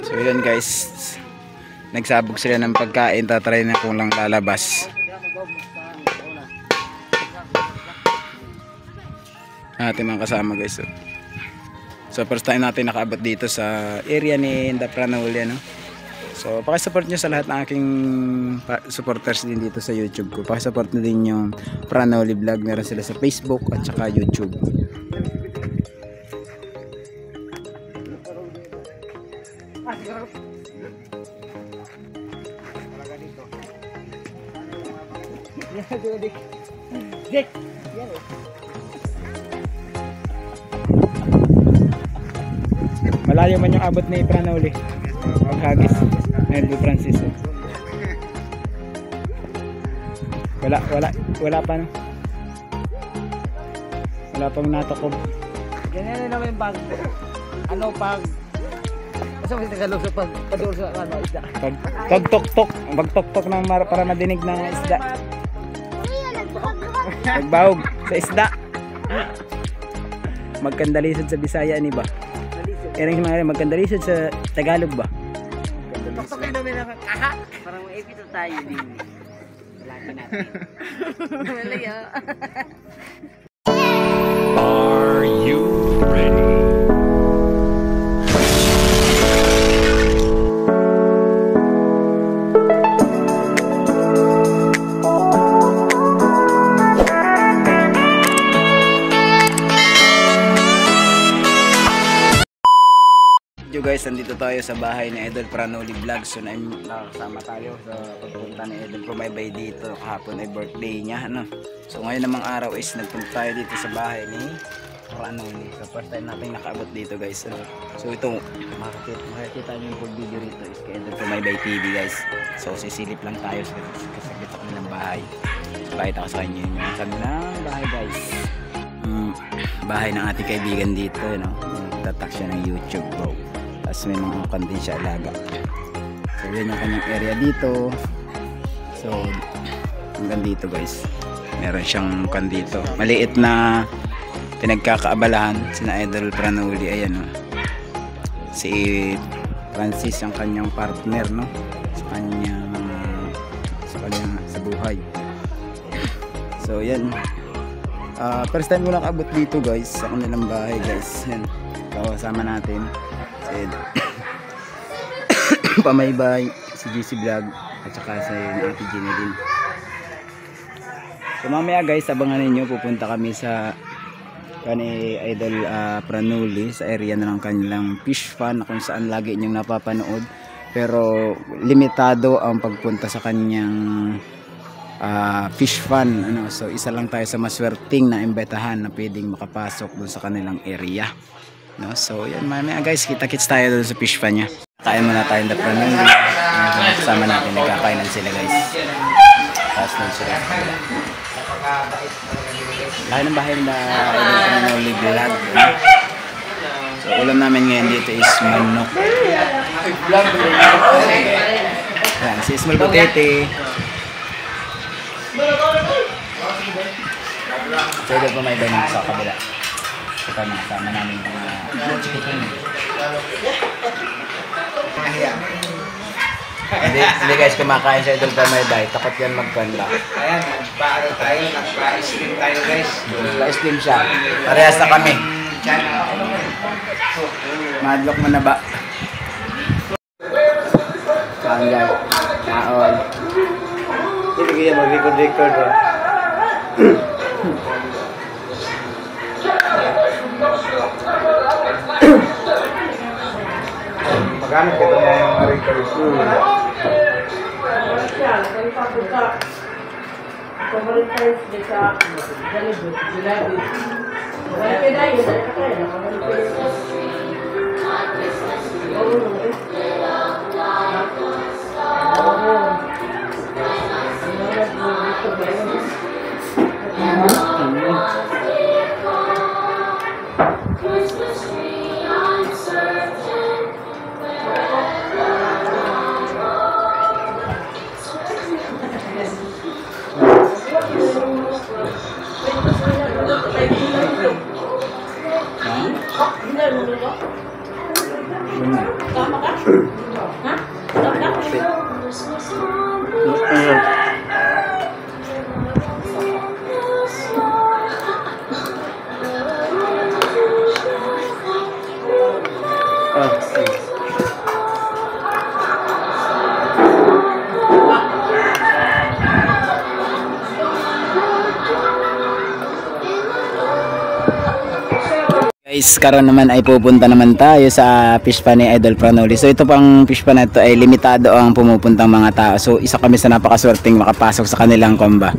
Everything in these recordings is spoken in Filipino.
So yun guys, nagsabog sila ng pagkain, tatry na kung lang lalabas. Ating mga kasama guys. So first time natin nakaabot dito sa area ni Indapranoli, no? So pakisupport nyo sa lahat ng aking supporters din dito sa YouTube ko. Pakisupport nyo din yung Pranoli Vlog, meron sila sa Facebook at saka YouTube. Malayo man yung abot ni Pranoli paghagis ng Francis. Wala pa, no? Wala pang natakob. Ganyan naman yung pag kasi Tagalog sa pagpadul sa isda. Pagtok-tok ng para madinig ng isda. Pagbahog sa isda. Magkandalisod sa Bisaya ni ba? Erang mga magkandalisod sa Tagalog ba? Tok-tok kayo namin na kaha. Parang maipito tayo din. Laki natin. Malaya. Are you ready? Guys, nandito tayo sa bahay ni Idol Pranoli Vlog. So nakasama tayo sa pagpunta ni Idol Pumaybay dito. Kahapon ay birthday niya, ano? So ngayon namang araw is nagpunta tayo dito sa bahay ni Pranoli. So first time natin nakaabot dito guys. So ito makikita nyo yung full video rito is kay Idol Pumaybay TV guys. So sisilip lang tayo kasi dito kami ng bahay. So pakita ko sa inyo yung kanilang bahay guys. Bahay ng ating kaibigan dito, no? Tatak siya ng YouTube, bro. Tapos may mga content siya alaga. So yun yung kanyang area dito. So hanggang dito guys, meron siyang dito maliit na pinagkakaabalahan sina Idol Pranoli. Ayan, no? Si Francis ang kanyang partner, no? Sa kanyang sa buhay. So yan, first time ko nakabot dito guys sa kanilang bahay guys. Yan, kasama natin si Pumaybay, si GC Vlog at saka si Ate Jenny din. So mamaya guys, abangan ninyo, pupunta kami sa Idol Pranoli sa area na ng kanilang fish farm kung saan lagi inyong napapanood, pero limitado ang pagpunta sa kanyang fish farm, ano? So isa lang tayo sa maswerteng na imbitahan na pwedeng makapasok doon sa kanilang area, no? So yan, mamaya guys, kita-kits tayo doon sa fish farm niya. Kain muna tayo ng Pranoli. Kasama natin, nagkakainan sila guys. Tapos nun sila. Lahat ng bahay na Pranoli Vlog. So ulam namin ngayon dito is manok. Yan, si Small Butete. So Idol Pumaybay na sa kabila. Ito na, sama namin chikitin. Hindi guys, kumakain sa Idol Pumaybay, takot yan magkanda. Ayan, nagpaano tayo, nagpa-ice-cream tayo guys. Ice cream siya, parehas na kami. Madlock mo na ba? Hanggang kaon. Hindi kaya mag-record ba? Magamit ka ito mga record. Guys, karon naman ay pupunta naman tayo sa fish pan ni Idol Pranoli. So ito pang fish pan na ito ay limitado ang pumupuntang mga tao. So isa kami sa napakaswerteng makapasok sa kanilang komba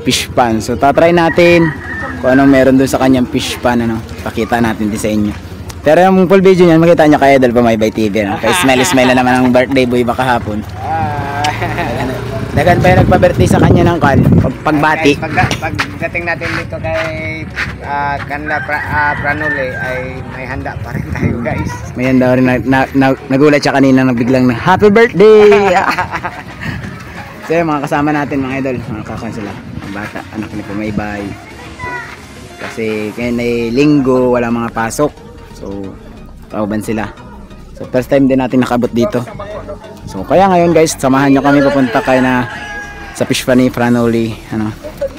fish pan. So tatry natin kung anong meron doon sa kanyang fish pan, ano. Pakita natin din sa inyo. Pero yung full video niyan makita niyo kay Idol Pamaybay TV, ano. Kay smile na naman ang birthday boy baka hapon. Dagan pa yung nagpa-birthday sa kanya ng pagbati. Pagdating natin dito kay kanila Pranoli ay may handa pa rin tayo, guys. May handa rin nagulat siya kanina na biglang happy birthday. So yung mga kasama natin mga idol, mga kakan sila, mga bata, anak ni Pamaybay. Kasi ngayon ay linggo, wala mga pasok. So kauban sila. So first time din natin nakabot dito. So kaya ngayon guys, samahan nyo kami papunta kayo na sa fish pan ni Pranoli, ano,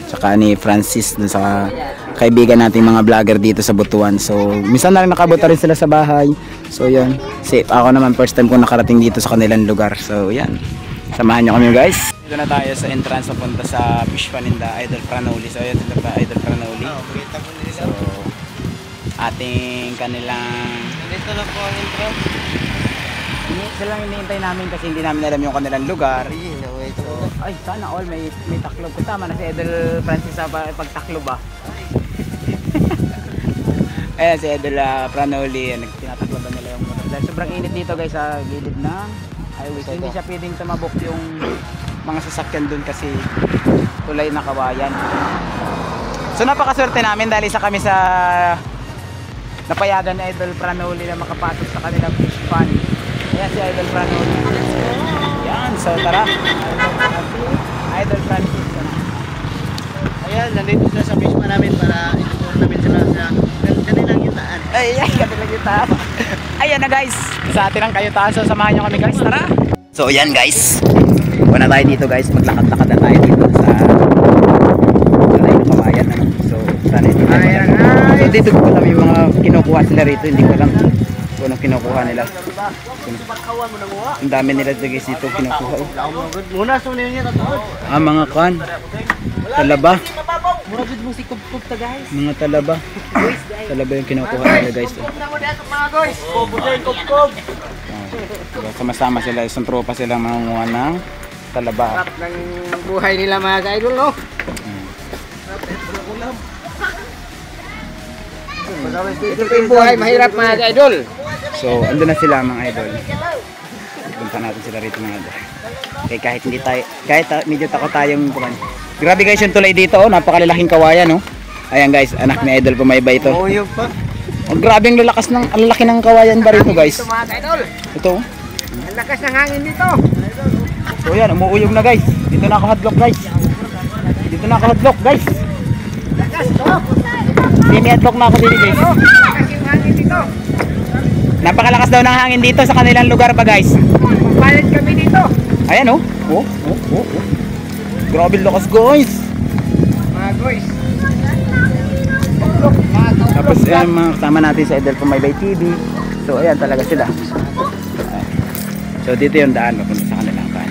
saka ni Francis, dun sa kaibigan nating mga vlogger dito sa Butuan. So minsan na rin nakabot rin sila sa bahay. So yun, ako naman first time ko nakarating dito sa kanilang lugar. So yan, samahan nyo kami guys. Dito na tayo sa entrance papunta sa fish pan ni Idol Pranoli. So yan, dito pa Idol Pranoli. So ating kanilang, Dito na po ang intro. sila lang hinihintay namin kasi hindi namin alam yung kanilang lugar. Ito po. Ay, sana all may taklob. Tama na si Idol Francis sa pagtaklob ba? Ayan si Idol Pranoli, tinatakloban nila yung motor. Dahil sobrang init dito guys sa gilid ng highway. So, hindi siya pwedeng tumabok yung mga sasakyan dun kasi tulay na kawayan. So napakaswerte namin dahil isa kami sa napayagan ni Idol Pranoli na makapasok sa kanilang fish pan. Ayan si Idol Pranoli. Yan, so tara. Idol Francis. Ayan, nandito sila sa fish pan namin para ituturo namin sila sa kanilang yutaan. Ay, kanilang yutaan. Ayan na guys, sa atin ang kayutaan. So samahan nyo kami guys, tara. So ayan guys, huwag na tayo dito guys, maglakad-lakad na tayo dito sa tulay ng kawayan. So sana ito tayo. So dito ko alam yung mga kinukuha sila rito, hindi ko alam kung anong kinukuha nila. Ang dami nila guys dito kinukuha. Muna sunin niya tatawad. Mga kan, talaba. Mura gud mo si kubkub ta guys. Mga talaba. Talaba yung kinukuha nila guys. Mga guys. Kubkub. So, sama-sama sila, isang tropa silang mangunguha ng talaba. Sarap ng buhay nila mga ka-idol, no? Ito yung buhay mahirap mga ka-idol. So, andun na sila mga idol. Punta natin sila rito mga idol. Okay, kahit hindi tayo, kahit medyo takot tayong kuman. Grabe guys yung tulay dito, oh, napakalalaking kawayan, oh. Ayan guys, anak ni Idol Pamaybay ito. Uyog pa. Oh, grabe ang lalakas ng, ang laki ng kawayan ba rito guys? Ito mga ka-idol. Ito, oh. Ang lakas ng hangin dito. So yan, umuuyog na guys. Dito na ako hadlock guys. Dito na ako hadlock guys. Lakas to. Dini-hadlock na ako dito guys. Lakas yung hangin dito. Napakalakas daw ng hangin dito sa kanilang lugar pa guys. Papalit kami dito. Ayan oh. Oh. Grabe lakas guys. Mga guys. Tapos ayan mga kasama natin sa Idol Pamaybay TV. So ayan talaga sila. Ayan. So dito yung daan papunta sa kanilang kan.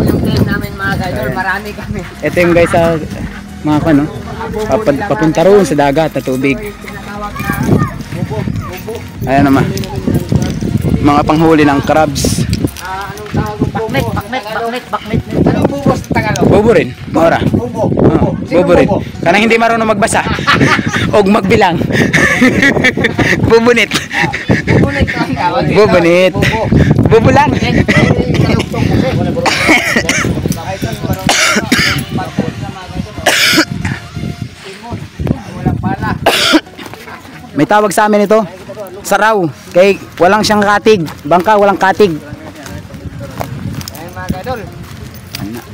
Yung team namin mga ka-idol, marami kami. Ito yung guys sa mga kan, no? Papunta roon sa dagat na tubig. Ayan naman. Mga panghuli ng crabs. Anong tawag ng bakmet. Anong bubos Tagalog? Bobo rin. Maura. Bubo. Bobo rin. Kanang hindi marunong magbasa. O magbilang. Bubunit. Bubunit ang tawag. Bubunit. Bobo lang. May tawag sa amin ito. Saraw. Kay walang siyang katig. Bangka walang katig. Ayun mga ka-idol.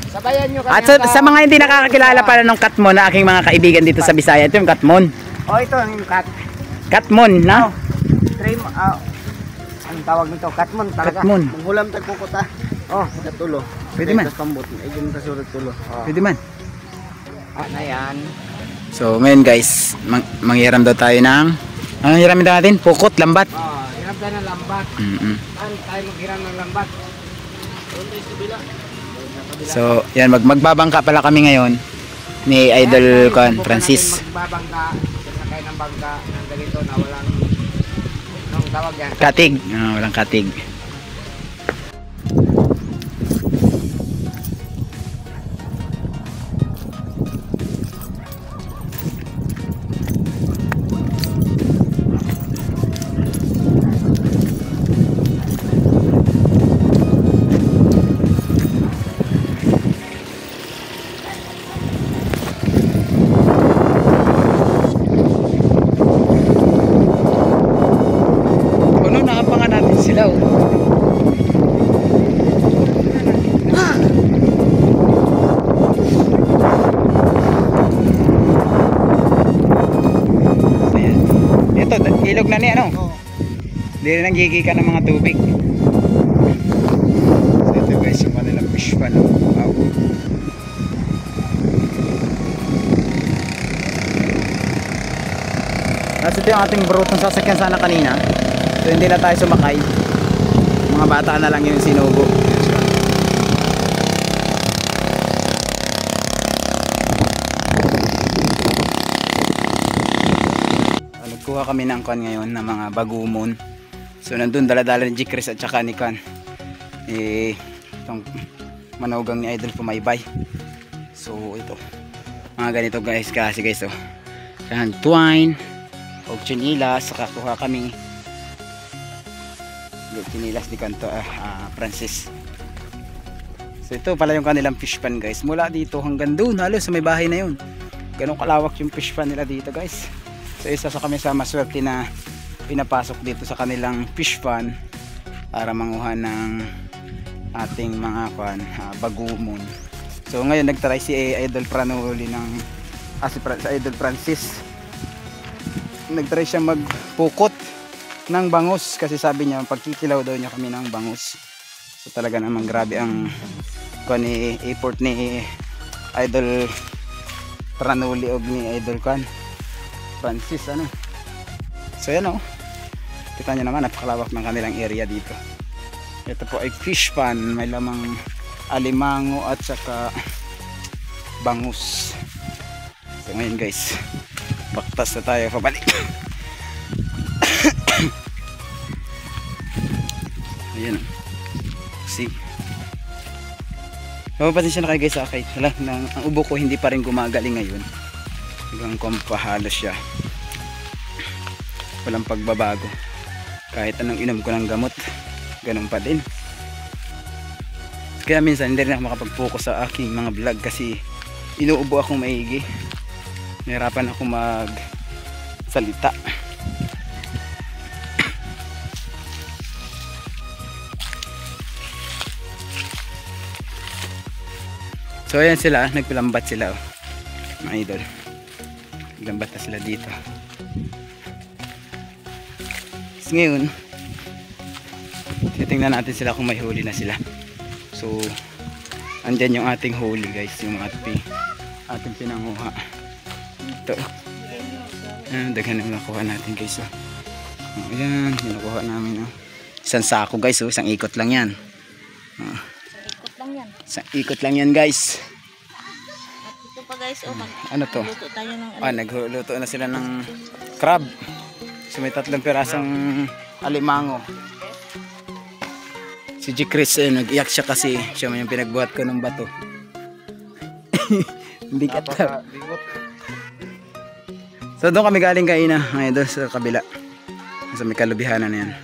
Sa Sabayan nyo kami. At sa mga hindi nakakakilala pala ng Katmon na aking mga kaibigan dito sa Bisaya, ito yung Katmon. Oh, ito yung kat. Katmon, na? Trim, ang tawag nito, katmon talaga. Katmon. Manghulam tagkukuta. Oh, natulo. Pwede man. Pambot, ay yung kasulog tulo. Oh. Pwede man. Na yan. So ngayon guys, manghiram daw tayo ng, ano hiramin daw natin? Pukot, lambat. Oh, hirap tayo ng lambat. Saan tayo maghiram ng lambat? Doon tayo sa bila. So yan, magbabangka pala kami ngayon ni Idol Francis. Magbabangka, sasakay ng bangka ng ganito na walang, anong tawag yan? Katig. Walang katig. Ano, nakapangan natin sila oh. Ayan. Ito, ilog na niya, ano? Hindi rin nanggigikan ng mga tubig. So ito guys, yung kanilang fish pan. Wow. Nasa ito yung ating brutong sasakyan sana kanina. So hindi na tayo sumakay. Mga bata na lang yung sinubo. Nagkuha kami ng kan ngayon ng mga bagumon. So nandun dala-dala ni G-Chris at saka ni kan. Itong manugang ni Idol Pumaybay. So ito. Mga ganito guys kasi guys oh. Yan twine. O chinilas. Saka kuha kami. Chinilas di kanto Francis. So ito pala yung kanilang fish pan guys. Mula dito hanggang doon halos sa may bahay na yun. Ganun kalawak yung fish pan nila dito guys. So isa sa kami sa maswerte na pinapasok dito sa kanilang fish pan para manguha ng ating mga bagumon. So ngayon nagtry si Idol Pranoli ng si Idol Francis. Nagtry siya magpukot ng bangus kasi sabi niya pagkikilaw daw niya kami ng bangus. So talaga naman grabe ang effort ni Idol Pranoli o ni Idol Francis ano. So yan oh. Kita nyo naman napakalawak ng kanilang area dito. Ito po ay fish pan, may lamang alimango at saka bangus. So ngayon guys, baktas na tayo pabalik. Ayan. See. Pasensya na kayo guys sa akin. Ang ubo ko hindi pa rin gumagaling ngayon. Hanggang kumpahalo siya. Walang pagbabago. Kahit anong inom ko ng gamot, ganun pa din. Kaya minsan hindi rin ako makapag-focus sa aking mga vlog kasi inuubo akong maigi. Nahirapan ako magsalita. So ayan sila, nagpilambat sila oh. Mga idol. Naglambat na sila dito. So, ngayon titingnan natin sila kung may huli na sila. So andyan yung ating huli guys, yung ating pinanguha. Ito. Daghan na nakuha natin guys oh. Ayan, nakuha namin oh. Isang sako guys oh, isang ikot lang yan. Isang ikot lang yan guys. At ito pa guys, ano to? Nagluto tayo ng Nagluto na sila ng crab. So may 3 pirasong alimango. Si G-Chris nag-iyak siya kasi siya man yung pinagbuhat ko ng bato. Hindi ka. So doon kami galing kaina, doon sa kabila. Sa may kalubihanan na yan.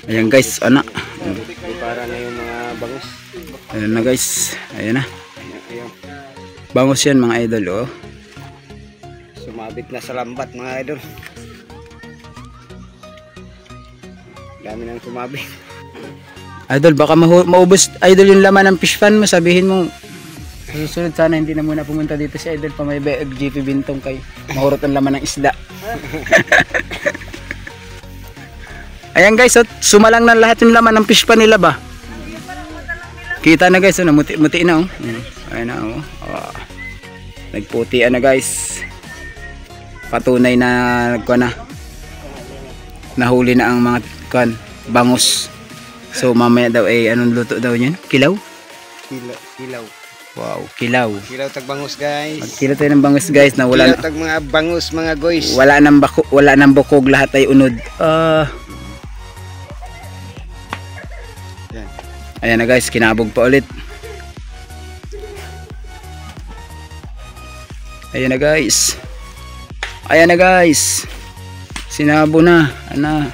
Ayan guys, anak. Para na yung mga bangus. Ayan na guys, ayan na. Bangus yan mga idol oh. Sumabit na sa lambat mga idol. Dami nang sumabit. Idol, baka maubos idol yung laman ng fish pan mo. Sabihin mo, sa susunod sana hindi na muna pumunta dito si Idol pa may GP Bintong kay mahurot ang laman ng isda. Ayan guys, so, sumalang na lahat yung laman ng fish pan nila ba? Kita na guys, so, muti na oh. Ayan na oh. Nagputian na guys. Patunay na nahuli na ang mga bangus. So mamaya daw ay anong luto daw niyan? Kilaw? Kilaw. Wow, kilaw. Kilaw tag bangus guys. Magkilo tayo ng bangus guys na wala Kilaw tag mga bangus mga guys. wala nang bukog, lahat ay unod. Yan. Ayan na guys, kinabog pa ulit. Ayan na guys. Ayan na guys. Sinabo na. Ana.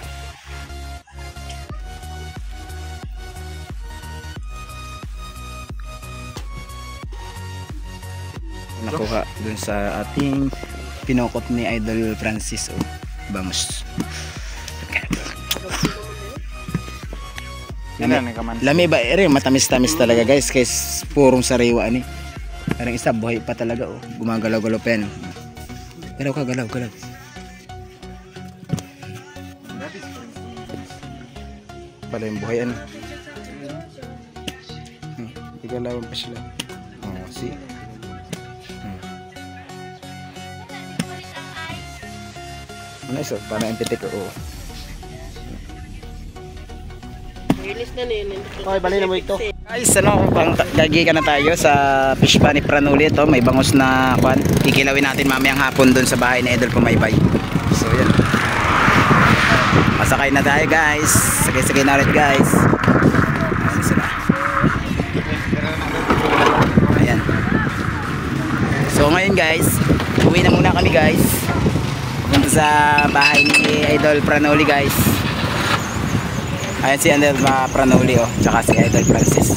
Nakuha dun sa ating pinokot ni Idol Francis o bangus. Lami ba ere matamis-tamis talaga guys kay purong sariwa ni. Parang isa buhay pa talaga oh. Gumagalaw-galaw pa yan. Galaw ka, galaw. Pala yung buhay ano. Igalawan pa sila. Oh, see. Nice oh, parang yung pitik oh. Release na yun. Okay, bali na mo ito. Guys, ano, gagi ka na tayo sa fish pan ni Pranoli ito. May bangus na kwan. Kikilawin natin mamayang hapon dun sa bahay ni Idol Pumaybay. So, yan. Masakay na tayo, guys. Sakay na ulit, guys. Ayan sila. Ayan. So, ngayon, guys, uwi na muna kami, guys. Punta sa bahay ni Idol Pranoli, guys. Ayan si Idol Pranoli oh, tsaka si Idol Francis.